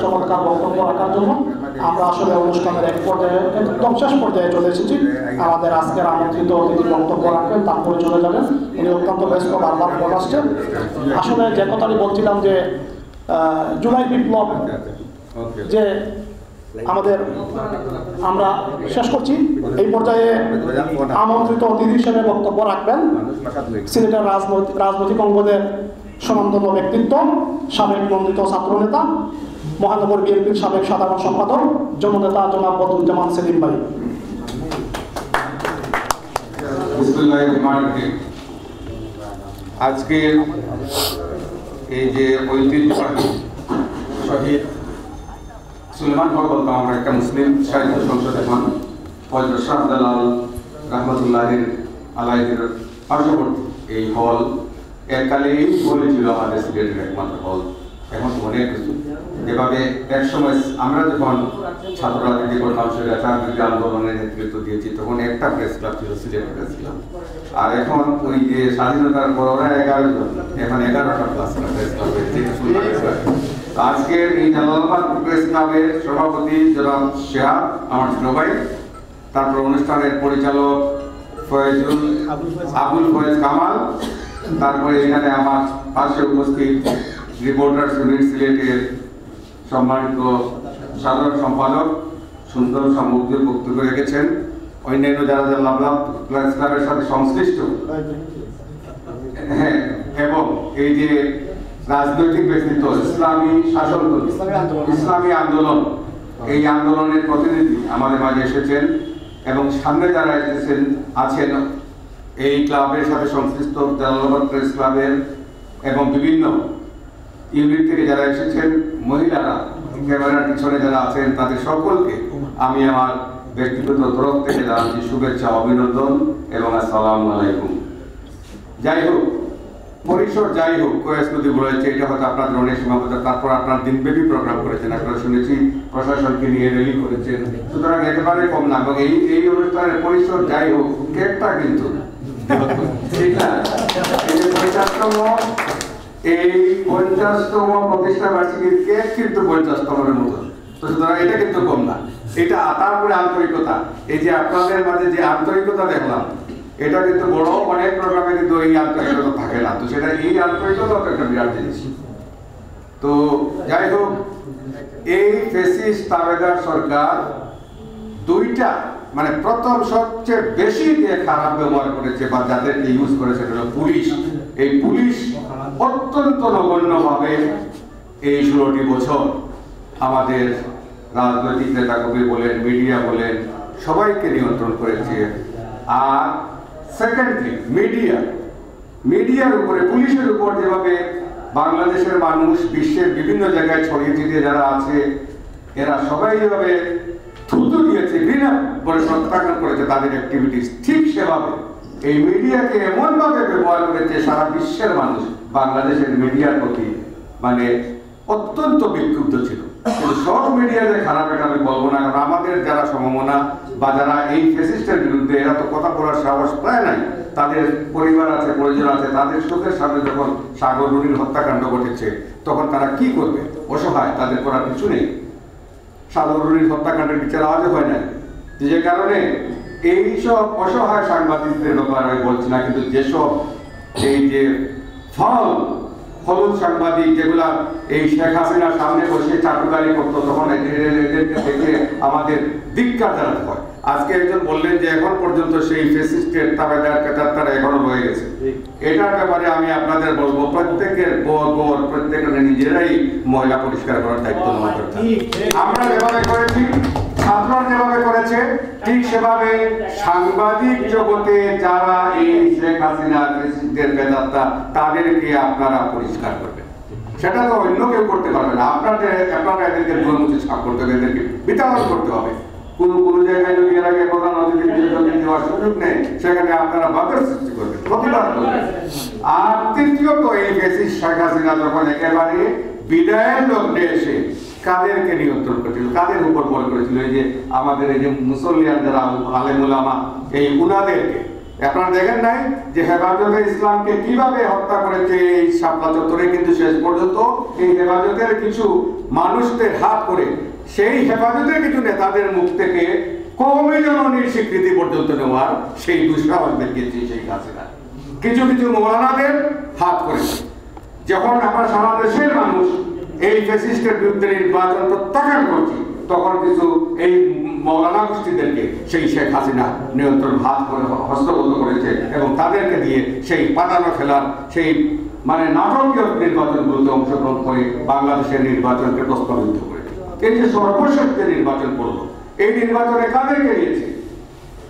চমৎকার বক্তব্য রাখার জন্য। আমরা আসলে অনুষ্ঠানের এক পর্যায়ে একদম শেষ পর্যায়ে চলে এসেছি। আমাদের আজকের আমন্ত্রিত অতিথি বক্তব্য রাখবেন, তারপরে চলে যাবেন। উনি অত্যন্ত ব্যস্ত, বারবার ফোন আসছেন। আসলে যে কথাটি বলছিলাম যে জুলাই বিপ্লব যে আমরা শেষ করছি, এই পর্যায়ে আমন্ত্রিত অতিথি হিসেবে বক্তব্য রাখবেন সিলেটের রাজনৈতিক অঙ্গনের স্বনামধন্য ব্যক্তিত্ব, সাবেক মন্ত্রিত ছাত্রনেতা, মহানগর বিএনপির সাবেক সাধারণ সম্পাদক, জননেতা জনাব বদরুজ্জামান সেলিম ভাই। আজকের এই যে ঐতিহ্যবাহী শহীদ সুলেমান হক বলতাম আমরা, একটা মুসলিম সাহিত্য সংসদ এখন হযরত শাহজালাল রহমতুল্লাহির আলাইহির পার্শ্ববর্তী এই হল এককালেই বলেছিল আমাদের সিলেটের একমাত্র হল। এখন তো অনেক কিছু, যেভাবে একসময় আমরা যখন ছাত্র রাজনীতি করতাম, স্বৈরাচারবিরোধী আন্দোলনের নেতৃত্ব দিয়েছি, তখন একটা প্রেস ক্লাব ছিল, সিলেট প্রেস ক্লাব। আর এখন ওই যে স্বাধীনতার পর ওরা 11 জন, এখন 11টা প্রেস ক্লাব। আজকের এই জালালাবাদ প্রেস ক্লাবের সভাপতি জনাব শেহাব আমার ছোট ভাই, তারপর অনুষ্ঠানের পরিচালক আবুল ফয়েজ কামাল, তারপরে এখানে আমার পাশে উপস্থিত রিপোর্টার্স ইউনিট সিলেটের সম্মানিত সাধারণ সম্পাদক, সুন্দর সমুদ্র বক্তব্য রেখেছেন, অন্যান্য যারা যারা লাভলাভ প্রেস ক্লাবের সাথে সংশ্লিষ্ট, হ্যাঁ, এবং এই যে রাজনৈতিক ব্যক্তিত্ব, ইসলামী শাসন, ইসলামী আন্দোলন, এই আন্দোলনের প্রতিনিধি আমাদের মাঝে এসেছেন, এবং সামনে যারা এসেছেন আছেন এই ক্লাবের সাথে সংশ্লিষ্ট জালালাবাদ প্রেস ক্লাবের এবং বিভিন্ন ইউনিট থেকে যারা এসেছেন, মহিলারা ক্যামেরার পিছনে যারা আছেন, তাদের সকলকে আমি আমার ব্যক্তিগত তরফ থেকে জানাচ্ছি শুভেচ্ছা, অভিনন্দন এবং আসসালামু আলাইকুম। যাই হোক, পরিসর যাই হোক, কয়েস নদী বলেছে, এটা হয়তো আপনাদের অনেক সীমাবদ্ধ। তারপর আপনার দিনব্যাপী প্রোগ্রাম করেছেন, আপনারা শুনেছি প্রশাসনকে নিয়ে র্যালি করেছেন, সুতরাং একেবারে কম না। এবং এই অনুষ্ঠানের পরিসর যাই হোক, কেকটা কিন্তু ঠিক না, এই 50তম প্রতিষ্ঠা বার্ষিকীর কেক কিন্তু 50তমের মতো, সুতরাং এটা কিন্তু কম না। এটা তারপরে আন্তরিকতা, এই যে আপনাদের মাঝে যে আন্তরিকতা দেখলাম, এটা কিন্তু বড় অনেক প্রোগ্রামে কিন্তু এই আন্তরিকতা থাকে না, তো সেটা এই আন্তরিকতা একটা বিরাট জিনিস। তো যাই হোক, এই ফ্যাসিস্ট তাবেদার সরকার দুইটা, মানে প্রথম সবচেয়ে বেশি যে খারাপ ব্যবহার করেছে বা যাদেরকে ইউজ করেছে সেটা হলো পুলিশ। এই পুলিশ অত্যন্ত নগণ্যভাবে এই 16টি বছর আমাদের রাজনৈতিক নেতাকর্মী বলেন, মিডিয়া বলেন, সবাইকে নিয়ন্ত্রণ করেছে। আর সেকেন্ডলি মিডিয়ার উপরে, পুলিশের উপর যেভাবে বাংলাদেশের মানুষ বিশ্বের বিভিন্ন জায়গায় ছড়িয়ে ছিটিয়ে যারা আছে, এরা সবাই যেভাবে থুতু দিয়েছে, ঘৃণা করে প্রত্যাখ্যান করেছে তাদের অ্যাক্টিভিটিস, ঠিক সেভাবে এই মিডিয়াকে এমনভাবে ব্যবহার করেছে সারা বিশ্বের মানুষ বাংলাদেশের মিডিয়ার প্রতি মানে অত্যন্ত বিক্ষুব্ধ ছিল। কিন্তু সব মিডিয়া যে খারাপ এটা আমি বলবো না, কারণ আমাদের যারা সমমনা বা যারা এই ফ্যাসিস্টের বিরুদ্ধে, এরা তো কথা বলার সাহস প্রায় নাই, তাদের পরিবার আছে, পরিজন আছে, তাদের চোখের সামনে যখন সাগর রুনির হত্যাকাণ্ড ঘটেছে, তখন তারা কি করবে? অসহায়, তাদের করার কিছু নেই। সাগর রুনির হত্যাকাণ্ডের বিচার আজও হয় নাই, যে কারণে এইসব অসহায় সাংবাদিকদের ব্যাপারে আমি বলছি না, কিন্তু যেসব এই যে হলুদ সাংবাদিক যেগুলা এই শেখ হাসিনার সামনে বসে চাটুকারি করতো, তখন এদেরকে দেখে আমাদের ধিক্কার জানাতে হয়। আজকে একজন বললেন যে এখন পর্যন্ত সেই ফ্যাসিস্টের তারা এখনো রয়ে গেছে। এটার ব্যাপারে আমি আপনাদের বলবো, প্রত্যেকের প্রত্যেকের নিজেরাই ময়লা পরিষ্কার করার দায়িত্ব নেওয়া দরকার। আমরা যেভাবে করেছি, ছাত্ররা যেভাবে করেছে, ঠিক সেভাবে সাংবাদিক জগতে যারা এই শেখ হাসিনার ফ্যাসিস্টের বেদাত্তা, তাদেরকে আপনারা পরিষ্কার করবেন। সেটা তো অন্য কেউ করতে পারবে না, আপনারা এদেরকে মুছে সাফ করতে হবে, এদেরকে বিতাড়ন করতে হবে। কোন জায়গায় যদি এর আগে প্রধান অতিথি দেওয়ার সুযোগ নেই, সেখানে আপনারা বাধার সৃষ্টি করবেন, প্রতিবাদ করবেন। আর তৃতীয়ত, এই ফ্যাসিস্ট শেখ হাসিনা যখন একেবারে বিদায়ের লগ্নে এসে কাদেরকে নিয়ন্ত্রণ করেছিল, কাদের উপর বল করেছিল, এই যে আমাদের এই যে মুসল্লিয়ান যারা আলেম উলামা, এই উনাদেরকে আপনারা দেখেন নাই যে হেফাজতে ইসলামকে কিভাবে হত্যা করেছে এই শাপলা চত্বরে, কিন্তু শেষ পর্যন্ত এই হেফাজতের কিছু মানুষদের হাত করে সেই হেফাজতের কিছু নেতাদের মুখ থেকে কওমি জননীর স্বীকৃতি পর্যন্ত নেওয়ার সেই দুঃসাহস দেখিয়েছে সেই হাসিনা। কিছু কিছু মৌলানাদের হাত করে যখন আমরা সারা দেশের মানুষ এই ফ্যাসিস্টের বিরুদ্ধে নির্বাচন প্রত্যাখ্যান করছি, তখন কিছু এই মৌলানা গোষ্ঠীদেরকে সেই শেখ হাসিনা নিয়ন্ত্রণ হাত করে হস্তগত করেছে এবং তাদেরকে দিয়ে সেই পাতানো খেলার সেই মানে নাটকীয় নির্বাচনগুলোতে অংশগ্রহণ করে বাংলাদেশের নির্বাচনকে প্রশ্নবিদ্ধ করেছে। এই যে সর্বশেষ যে নির্বাচন করলো, এই নির্বাচনে কাদেরকে নিয়েছে?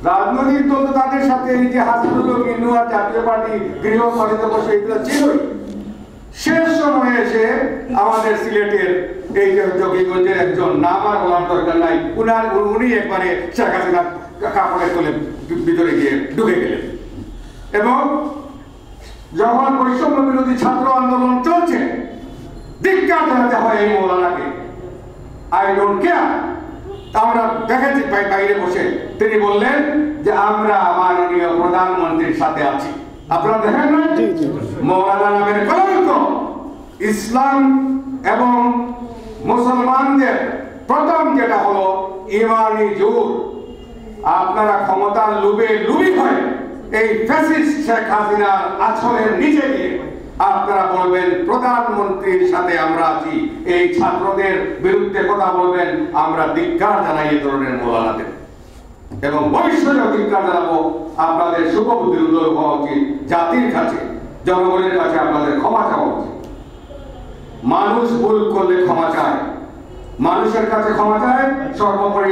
রাজনৈতিক দল তো তাদের সাথে এই যে হাসিনুল হিন্দু আর জাতীয় পার্টি গৃহপালিত বসে এগুলো ছিলই। শেষ সময়ে এসে আমাদের সিলেটের এই যে জকিগঞ্জের একজন, নাম আর বলার দরকার নাই, উনি একবারে শেখ হাসিনা কাপড়ে তুলে ভিতরে গিয়ে ঢুকে গেলেন। এবং যখন বৈষম্য বিরোধী ছাত্র আন্দোলন চলছে, ধিক্কার জানাতে হয় এই মৌলানাকে। I don't care. আমরা দেখেছি বাইরে বসে তিনি বললেন যে আমরা মাননীয় প্রধানমন্ত্রীর সাথে আছি। আপনারা দেখেন না, মৌলানা নামের কলঙ্ক ইসলাম এবং মুসলমানদের প্রথম যেটা হলো ইমানি জোর। আপনারা ক্ষমতার লোভে লুবি হয় এই ফ্যাসিস্ট শেখ হাসিনার আছরের নিচে গিয়ে আপনারা বলবেন প্রধানমন্ত্রীর সাথে আমরা আছি, এই ছাত্রদের বিরুদ্ধে কথা বলবেন। আমরা ধিক্কার জানাই এই ধরনের মৌলানাদের এবং ভবিষ্যতে ধিক্কার জানাবো। আপনাদের শুভবুদ্ধির উদয় হওয়া উচিত, জাতির কাছে জনগণের কাছে আপনাদের ক্ষমা চাওয়া উচিত। মানুষ ভুল করলে ক্ষমা চায়, মানুষের কাছে ক্ষমা চায়, সর্বোপরি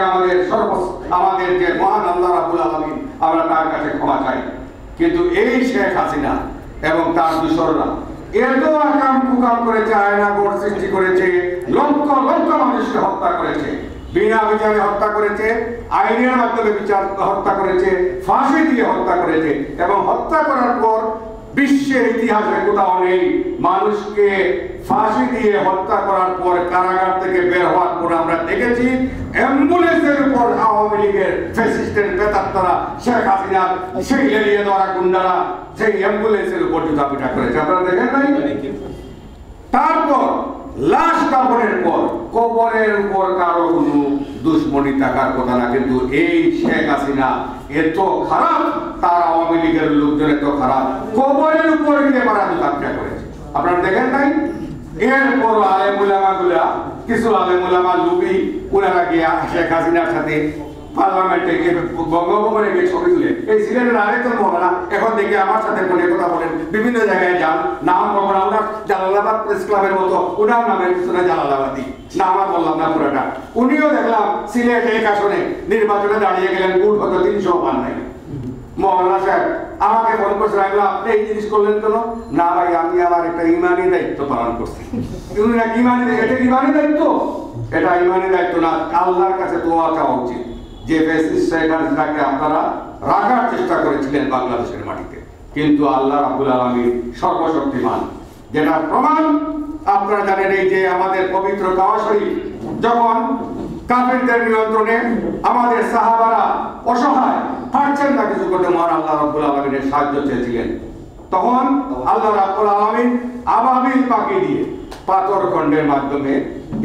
আমাদের যে মহান আল্লাহ রাব্বুল আলামিন, আমরা তার কাছে ক্ষমা চাই। কিন্তু এই শেখ হাসিনা এবং তার দূষররা এত আকাম কুকাম করেছে, আয়নাগর সৃষ্টি করেছে, লক্ষ লক্ষ মানুষকে হত্যা করেছে, বিনা বিচারে হত্যা করেছে, আইনের মাধ্যমে হত্যা করেছে, ফাঁসি দিয়ে হত্যা করেছে। এবং হত্যা করার পর বিশ্বের ইতিহাসে কোথাও নেই মানুষকে ফাঁসি দিয়ে হত্যা করার পর কারাগার থেকে বের হওয়ার পর আমরা দেখেছি অ্যাম্বুলেন্সের উপর আওয়ামী লীগের ফ্যাসিস্টের প্রেতাত্মারা শেখ হাসিনার সেই এড়িয়ে দেওয়া গুন্ডারা সেই অ্যাম্বুলেন্সের উপর জুতা পিটা করেছে। আপনারা দেখেন নাই? তারপর লাশ দাফনের পর কবরের উপর কারো কোনো দুশ্মনী থাকার কথা না, কিন্তু এই শেখ হাসিনা এত খারাপ, তার আওয়ামী লীগের লোকজন এত খারাপ, কবরের উপর গিয়ে মারা জুতা পিটা করেছে। আপনারা দেখেন নাই? এরপর আলেমুলামা গুলা, কিছু আলেমুলামা লুবি, ওনারা গিয়ে শেখ হাসিনার সাথে পার্লামেন্টে গিয়ে বঙ্গভবনে গিয়ে ছবি তুলে। এই সিলেটের আরেকজন মহলানা এখন দেখি আমার সাথে ফোনে কথা বলেন, বিভিন্ন জায়গায় যান, নাম বলবো না, ওনার জালালাবাদ প্রেস ক্লাবের মতো ওনার নামের পিছনে জালালাবাদী, না আমার বললাম না পুরোটা। উনিও দেখলাম সিলেট এক আসনে নির্বাচনে দাঁড়িয়ে গেলেন, ভোট হতো 300 পান নাই। মহলানা সাহেব আমাকে ফোন করছে, আপনি এই জিনিস করলেন কেন? না ভাই, আমি আমার একটা ইমানি দায়িত্ব পালন করছি। এটা ইমানি দায়িত্ব? এটা ইমানি দায়িত্ব না, আল্লাহর কাছে দোয়া চাওয়া উচিত। যে ফ্যাসিস্ট শেখ হাসিনাকে আপনারা রাখার চেষ্টা করেছিলেন বাংলাদেশের মাটিতে, কিন্তু আল্লাহ রাব্বুল আলামিন সর্বশক্তিমান, যেটার প্রমাণ আপনারা জানেন। এই যে আমাদের পবিত্র কাবা শরীফ যখন কাফেরদের নিয়ন্ত্রণে আমাদের সাহাবারা অসহায়, পারছেন না কিছু করতে, মহান আল্লাহ রাব্বুল আলামিনের সাহায্য চেয়েছিলেন, তখন আল্লাহ রাব্বুল আলামিন আবাবিল পাখি দিয়ে পাথর খণ্ডের মাধ্যমে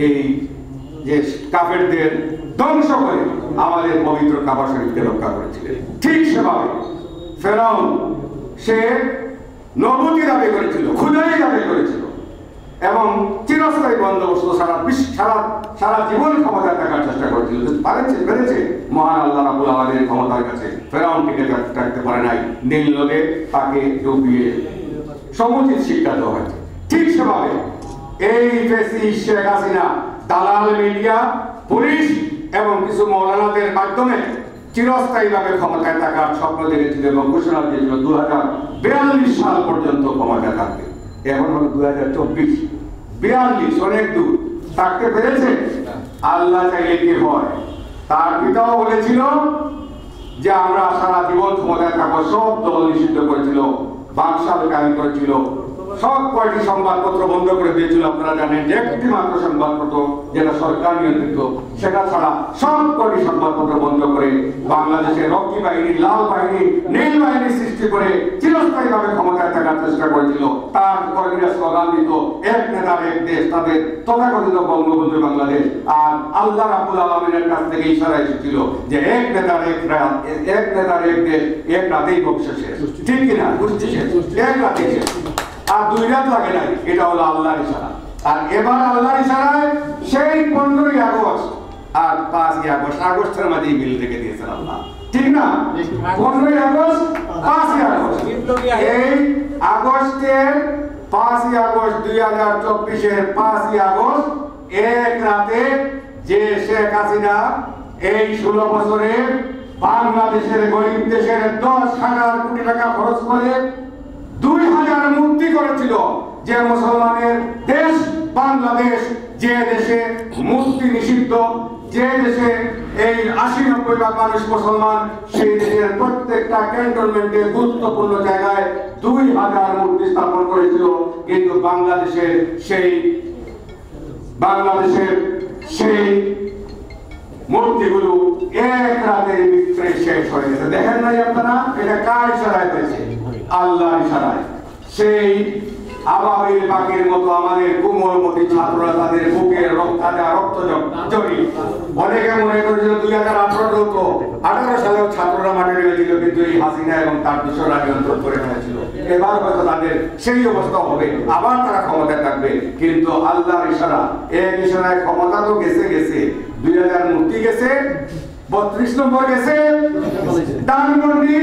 এই যে কাফেরদের ধ্বংস করে আমাদের পবিত্র কাবা শরীফকে রক্ষা করেছিলেন। ঠিক সেভাবে ফেরাউন সে নবুতি দাবি করেছিল, খুদাই দাবি করেছিল এবং চিরস্থায়ী বন্দোবস্ত সারা জীবন ক্ষমতায় থাকার চেষ্টা করেছিল। পেরেছে? মহান আল্লাহ রাব্বুল আলামিনের ক্ষমতার কাছে ফেরাউন টিকে থাকতে পারে নাই। নীল নদে তাকে ডুবিয়ে সমুচিত শিক্ষা দেওয়া হয়েছে। ঠিক সেভাবে এই ফ্যাসিস্ট শেখ হাসিনা দালাল মিডিয়া, পুলিশ এবং কিছু মৌলানাদের মাধ্যমে চিরস্থায়ীভাবে ক্ষমতায় থাকার স্বপ্ন দেখেছিল এবং ঘোষণা দিয়েছিল 2042 সাল পর্যন্ত ক্ষমতায় থাকবে। এখন হলো 2024, অনেক দূর। থাকতে পেরেছে? আল্লাহ চাইলে কি হয়। তার পিতাও বলেছিল যে আমরা সারা জীবন ক্ষমতায় থাকবো, সব দল নিষিদ্ধ করেছিল, বাকশাল কায়েম করেছিল, সব কয়টি সংবাদপত্র বন্ধ করে দিয়েছিল আপনারা জানেন যে একটি মাত্র সংবাদপত্র যেটা সরকার নিয়ন্ত্রিত সেটা ছাড়া সব কয়টি সংবাদপত্র বন্ধ করে বাংলাদেশের রক্ষী বাহিনী লাল বাহিনী নীল বাহিনী সৃষ্টি করে চিরস্থায়ীভাবে ক্ষমতায় থাকার চেষ্টা করেছিল তার কর্মীরা স্লোগান দিত এক নেতার এক দেশ তাদের তথাকথিত বঙ্গবন্ধু বাংলাদেশ আর আল্লাহ রাব্বুল আলামিনের কাছ থেকে ইশারা এসেছিল যে এক নেতার এক রাত এক নেতার এক দেশ এক রাতেই বংশ শেষ ঠিক কিনা বুঝছি শেষ এক রাতেই শেষ আর 2 রাত লাগে নাই এটা হলো আল্লাহর ইশারা আর এবার আল্লাহর ইশারায় সেই 15ই আগস্ট আর 5ই আগস্টের মাঝে বিল রেখে দিয়েছেন আল্লাহ ঠিক না 15ই আগস্ট 5ই আগস্ট এই আগস্টের 5ই আগস্ট 2024 এর 5ই আগস্ট এক রাতে যে শেখ হাসিনা এই 16 বছরে বাংলাদেশের গরিব দেশের 10,000 কোটি টাকা খরচ করে 2000 মূর্তি করেছিল যে মুসলমানের দেশ বাংলাদেশ যে দেশে মূর্তি নিষিদ্ধ যে দেশে এই 80-90 ভাগ মানুষ মুসলমান সেই দেশের প্রত্যেকটা ক্যান্টনমেন্টে গুরুত্বপূর্ণ জায়গায় 2000 মূর্তি স্থাপন করেছিল কিন্তু বাংলাদেশের সেই মূর্তিগুলো এক রাতের ভিতরে শেষ হয়ে গেছে দেখেন নাই আপনারা এটা কার ইশারায় হয়েছে আল্লাহর ইশারায় সেই আবাবিল পাখির মতো আমাদের কোমলমতি ছাত্ররা তাদের বুকের রক্ত জড়ি অনেকে মনে করেছিল 2018 তো 18 সালেও ছাত্ররা মাঠে নেমেছিল কিন্তু এই হাসিনা এবং তার দোসররা নিয়ন্ত্রণ করে ফেলেছিল এবার হয়তো তাদের সেই অবস্থা হবে আবার তারা ক্ষমতায় থাকবে কিন্তু আল্লাহর ইশারা এক ইশারায় ক্ষমতা তো গেছে 2000 মূর্তি গেছে 32 নম্বর গেছে ধানমন্ডি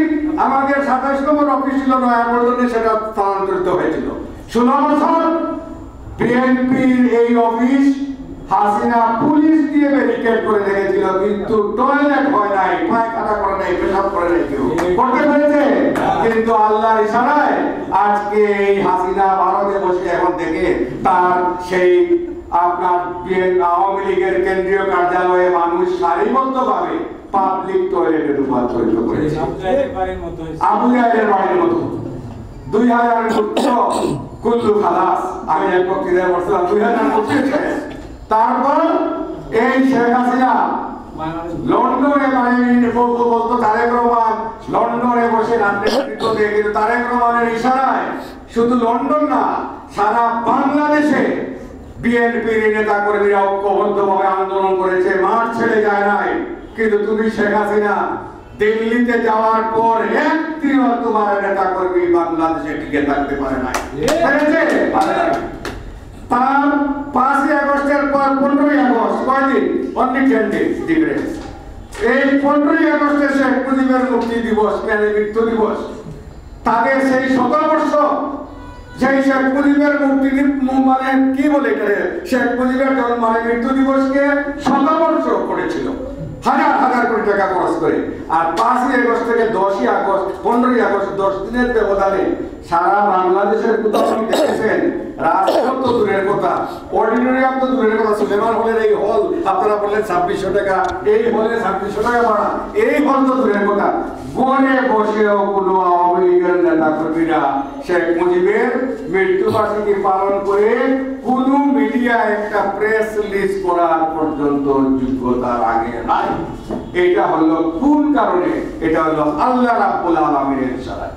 আমাদের 27 নম্বর অফিস ছিল নয়াপল্টনে সেটা স্থানান্তরিত হয়েছিল 16 বছর বিএনপির এই অফিস হাসিনা পুলিশ দিয়ে ব্যারিকেড করে রেখেছিল কিন্তু টয়লেট হয় নাই পায়খানা করে নাই পেশাব করে নাই কেউ করতে পেরেছে কিন্তু আল্লাহর ইশারায় আজকে এই হাসিনা ভারতে বসে এখন দেখে তার সেই আপনার আওয়ামী লীগের কেন্দ্রীয় কার্যালয়ে মানুষ সারিবদ্ধভাবে পাবলিক টয়লেটে রূপান্তরিত করেছে আবু জাহেলের বাড়ির মতো 2000 কুল্লু খালাস আমি এক বক্তৃতায় বলছিলাম 2000 তারপর এই শেখ হাসিনা লন্ডনে বলতো তারেক রহমান লন্ডনে বসে নেতৃত্ব দিয়ে কিন্তু তারেক রহমানের ইশারায় শুধু লন্ডন না সারা বাংলাদেশে বিএনপির নেতা কর্মীরা ঐক্যবদ্ধভাবে আন্দোলন করেছে মাঠ ছেড়ে যায় নাই কিন্তু তুমি শেখ হাসিনা দিল্লিতে যাওয়ার পর একদিনও তোমার নেতা কর্মী বাংলাদেশে টিকে থাকতে পারে নাই তার 5ই আগস্টের পর 15ই আগস্ট কয়দিন অনলি 10 days ডিফারেন্স এই 15ই আগস্টে শেখ মুজিবের মুক্তি দিবস মানে মৃত্যু দিবস তাদের সেই 17 বর্ষ সেই শেখ মুজিবের মুক্তি মানে কি বলে এটা শেখ মুজিবের জন্ম মানে মৃত্যু দিবসকে 17 বর্ষ করেছিল হাজার কোটি টাকা খরচ করে আর 5ই আগস্ট থেকে 10ই আগস্ট 15ই আগস্ট 10 দিনের ব্যবধানে সারা বাংলাদেশের কোথাও আপনি দেখেছেন রাজপথ তো দূরের কথা অর্ডিনারিয়াম তো দূরের কথা সুলেমান হলের এই হল আপনারা বললেন 2600 টাকা এই হলে 2600 টাকা ভাড়া এই হল তো দূরের কথা বনে বসেও কোনো আওয়ামী লীগের নেতা কর্মীরা শেখ মুজিবের মৃত্যুবার্ষিকী পালন করে কোন মিডিয়া একটা প্রেস রিলিজ করার পর্যন্ত যোগ্যতা আগে নাই এটা হলো কোন কারণে এটা হলো আল্লাহ রাব্বুল আলামিনের ইশারা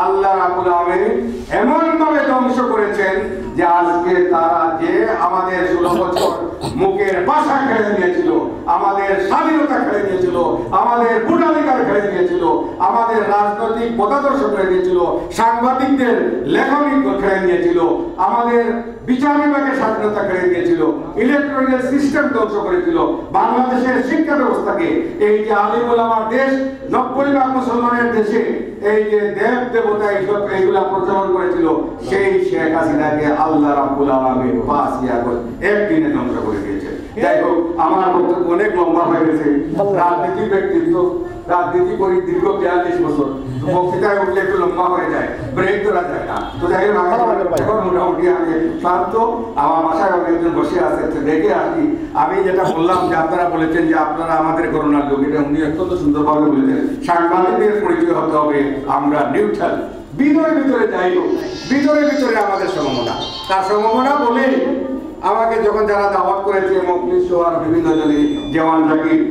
আল্লাহ রাব্বুল আলামিন এমন ভাবে ধ্বংস করেছেন যে আজকে তারা যে আমাদের 16 বছর মুখের ভাষা খেলে নিয়েছিল আমাদের স্বাধীনতা খেলে নিয়েছিল আমাদের ভোটাধিকার খেলে নিয়েছিল আমাদের রাজনৈতিক মতাদর্শ খেলে নিয়েছিল সাংবাদিকদের লেখনী খেলে নিয়েছিল আমাদের বিচার বিভাগের স্বাধীনতা খেলে নিয়েছিল ইলেকট্রনিক সিস্টেম ধ্বংস করেছিল বাংলাদেশের শিক্ষা ব্যবস্থাকে এই যে আলিম ওলামার দেশ 90% মুসলমানের দেশে এই যে দেব দেবতা এইসব এইগুলা প্রচলন করেছিল সেই শেখ হাসিনাকে আল্লাহ রাব্বুল আলামিন 5ই আগস্ট একদিনে ধ্বংস করে দিয়েছে যাই হোক আমার বক্তব্য অনেক লম্বা হয়ে গেছে রাজনীতি ব্যক্তিত্ব রাজনীতি করি দীর্ঘ 42 বছর বক্তৃতায় উঠলে একটু লম্বা হয়ে যায় ব্রেক ধরা যায় না তো যাই হোক এখন মোটামুটি আমি ক্লান্ত আমার বাসায় একজন বসে আছে দেখে আসি আমি যেটা বললাম যে আপনারা বলেছেন যে আপনারা আমাদের করোনার লোক এটা উনি অত্যন্ত সুন্দরভাবে বলেছেন সাংবাদিকদের পরিচয় হতে হবে আমরা নিউট্রাল ভিতরে ভিতরে যাই হোক, ভিতরে ভিতরে আমাদের সমমনা। তার সমমনা বলে আমাকে যখন যারা দাওয়াত করেছে মখলিস আর বিভিন্ন জনে জওয়ান জাকির,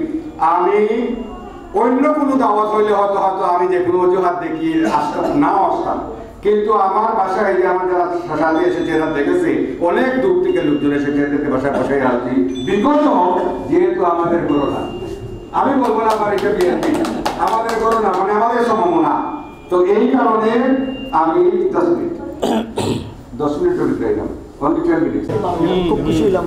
আমি অন্য কোনো দাওয়াত হইলে হয়তো হয়তো আমি যে কোনো অজুহাত দেখিয়ে আসতাম, নাও আসতাম, কিন্তু আমার বাসায় যে আমার যারা সাথে এসেছে এরা দেখেছে অনেক দূর থেকে লোকজন এসেছে, এদেরকে বাসায় বসাই আসছি বিগত, যেহেতু আমাদের করোনা, আমি বলবো না আমার এটা বিএনপি, আমাদের করোনা মানে আমাদের সমমনা। তো এই কারণে আমি 10 মিনিট ওয়েট করলাম, অনলি 10 মিনিট। খুব খুশি হলাম।